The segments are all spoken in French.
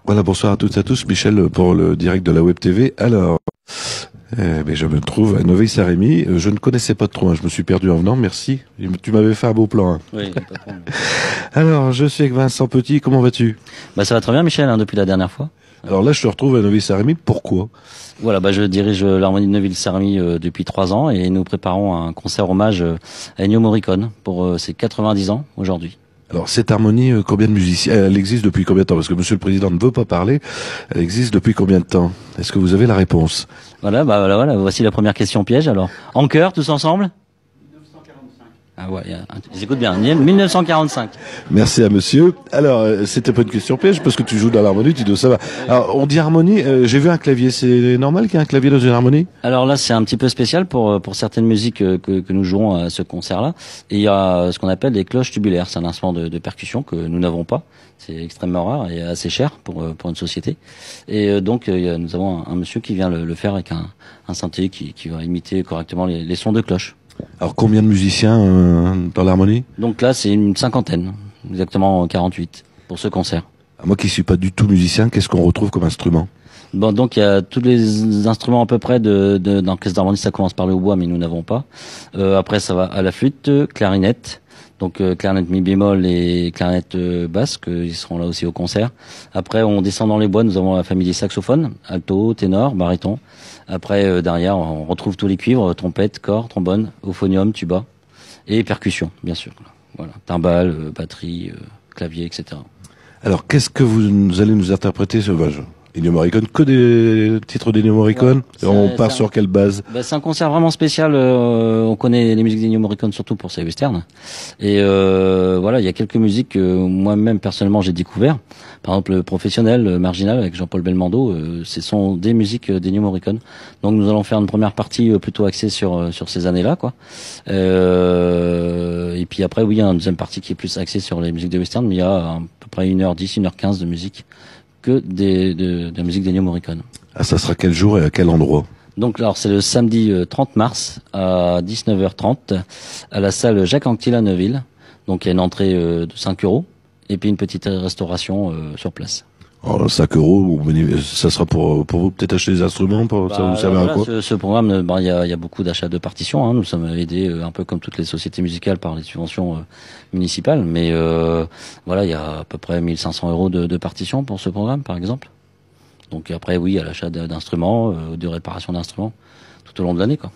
Voilà, bonsoir à toutes et à tous. Michel pour le direct de la Web TV. Alors, je me trouve à Noveil-Saint-Rémy. Je ne connaissais pas trop, hein. Je me suis perdu en venant. Merci. Tu m'avais fait un beau plan, hein. Oui, pas de problème. Alors, je suis avec Vincent Petit. Comment vas-tu? Bah, ça va très bien, Michel, hein, depuis la dernière fois. Alors là, je te retrouve à Noveil-Saint-Rémy. Pourquoi? Voilà, je dirige l'harmonie de Neuville-Saint-Rémy depuis 3 ans et nous préparons un concert hommage à Ennio Morricone pour ses 90 ans aujourd'hui. Alors, cette harmonie, combien de musiciens? Elle existe depuis combien de temps? Parce que Monsieur le Président ne veut pas parler. Elle existe depuis combien de temps? Est-ce que vous avez la réponse? Voilà, voici la première question piège. Alors, en chœur, tous ensemble? 1945. Ah ouais, ils écoutent bien. 1945. Merci à monsieur. Alors, c'était pas une question piège parce que tu joues dans l'harmonie, tu dois savoir. Alors, on dit harmonie, j'ai vu un clavier. C'est normal qu'il y ait un clavier dans une harmonie? Alors là, c'est un petit peu spécial pour certaines musiques que nous jouons à ce concert-là. Et il y a ce qu'on appelle des cloches tubulaires. C'est un instrument de percussion que nous n'avons pas. C'est extrêmement rare et assez cher pour une société. Et donc, nous avons un monsieur qui vient le faire avec un synthé qui va imiter correctement les sons de cloche. Alors, combien de musiciens dans l'harmonie? Donc là, c'est une cinquantaine, exactement 48 pour ce concert. Moi qui suis pas du tout musicien, qu'est-ce qu'on retrouve comme instrument? Bon, donc il y a tous les instruments à peu près d'orchestre d'harmonie. Ça commence par le hautbois, mais nous n'avons pas. Après, ça va à la flûte, clarinette. Donc clarinette mi bémol et clarinette basse, ils seront là aussi au concert. Après, on descend dans les bois, nous avons la famille des saxophones, alto, ténor, baryton. Après, derrière, on retrouve tous les cuivres, trompette, cor, trombone, euphonium, tuba et percussion, bien sûr. Voilà, timbales, batterie, clavier, etc. Alors, qu'est-ce que vous allez nous interpréter ce Ennio Morricone, que des titres d'Ennio Morricone? Ouais, on part sur quelle base? C'est un concert vraiment spécial. On connaît les musiques d'Ennio Morricone surtout pour ses westerns. Et voilà, il y a quelques musiques que moi-même personnellement j'ai découvert. Par exemple, le Professionnel, le Marginal avec Jean-Paul Belmondo, ce sont des musiques d'Ennio Morricone. Donc nous allons faire une première partie plutôt axée sur ces années-là, quoi. Et puis après, oui, il y a une deuxième partie qui est plus axée sur les musiques de western, mais il y a à peu près 1h10, 1h15 de musique que de la musique d'Ennio Morricone. Ah, ça sera quel jour et à quel endroit? Donc alors c'est le samedi 30 mars à 19h30 à la salle Jacques Anquetil à Neuville. Donc il y a une entrée de 5 euros et puis une petite restauration sur place. Alors, 5 euros, ça sera pour vous peut-être acheter des instruments, ça vous servez à quoi? Ce programme, il y a beaucoup d'achats de partitions, hein. Nous sommes aidés un peu comme toutes les sociétés musicales par les subventions municipales, mais voilà, il y a à peu près 1500 euros de partitions pour ce programme, par exemple. Donc après, oui, à l'achat d'instruments, de réparation d'instruments, tout au long de l'année, quoi.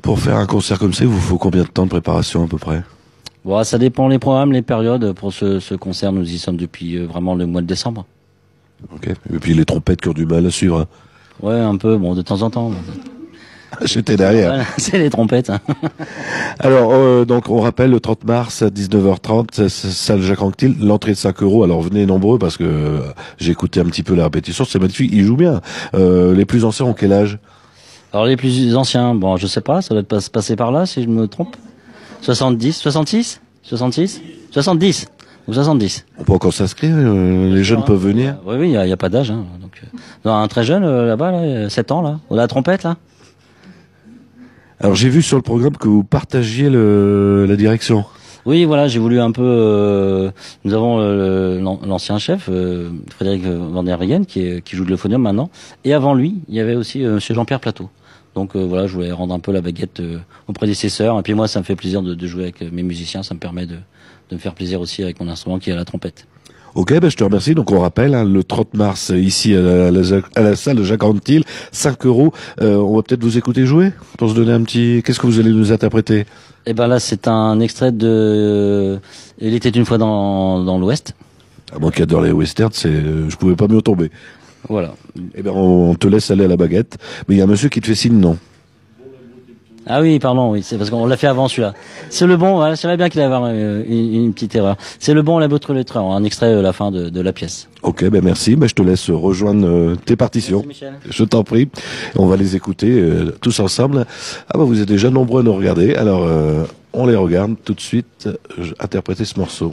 Pour faire un concert comme ça, il vous faut combien de temps de préparation à peu près? Bon, ça dépend les programmes, les périodes. Pour ce concert, nous y sommes depuis vraiment le mois de décembre. Ok. Et puis les trompettes qui ont du mal à suivre. Ouais, un peu, bon, de temps en temps. J'étais derrière. Voilà, c'est les trompettes, hein. Alors, donc, on rappelle le 30 mars à 19h30, salle Jacques Anquetil, l'entrée de 5 euros. Alors, venez nombreux parce que j'ai écouté un petit peu la répétition, c'est magnifique, ils jouent bien. Les plus anciens ont quel âge? Alors, les plus anciens, bon, je sais pas, ça doit pas se passer par là, si je me trompe. 70, 66? 66? 70. Donc 70. On peut encore s'inscrire, les jeunes peuvent venir. Oui, il y a pas d'âge, hein. Donc, un très jeune, là-bas, là, 7 ans, là, la trompette, là. Alors, j'ai vu sur le programme que vous partagiez la direction. Oui, voilà, j'ai voulu un peu. Nous avons l'ancien chef, Frédéric Van der Weyden, qui joue de l'euphonium maintenant. Et avant lui, il y avait aussi Monsieur Jean-Pierre Plateau. Donc voilà, je voulais rendre un peu la baguette aux prédécesseurs. Et puis moi, ça me fait plaisir de jouer avec mes musiciens. Ça me permet de me faire plaisir aussi avec mon instrument qui est la trompette. Ok, je te remercie. Donc on rappelle, hein, le 30 mars ici à la salle de Jacques Anquetil, 5 euros. On va peut-être vous écouter jouer pour se donner un petit. Qu'est-ce que vous allez nous interpréter? Eh ben là, c'est un extrait de Il était une fois dans l'Ouest. Ah, moi qui adore les westerns, je pouvais pas mieux tomber. Voilà. Eh ben on te laisse aller à la baguette. Mais il y a un monsieur qui te fait signe non. Ah oui, pardon, oui, c'est parce qu'on l'a fait avant celui-là. C'est le bon, voilà, je savais bien qu'il allait avoir une petite erreur. C'est le bon, la votre lettre, un extrait la fin de la pièce. Ok, merci. Je te laisse rejoindre tes partitions. Merci, Michel. Je t'en prie. On va les écouter tous ensemble. Ah vous êtes déjà nombreux à nous regarder. Alors on les regarde tout de suite. Interpréter ce morceau.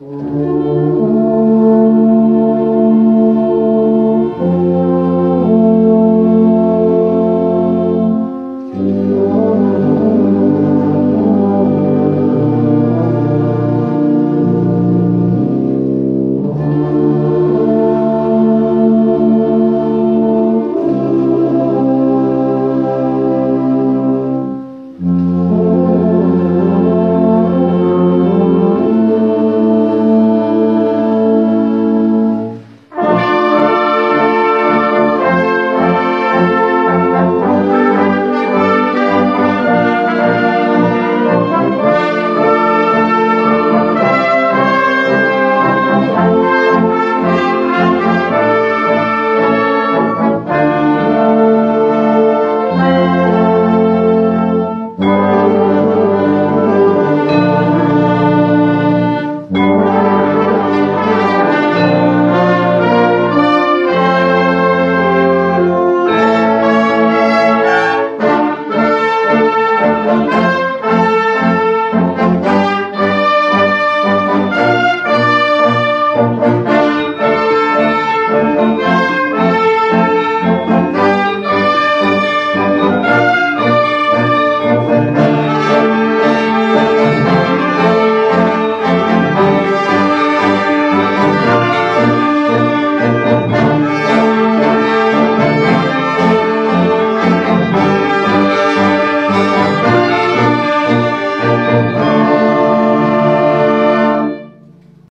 Voilà.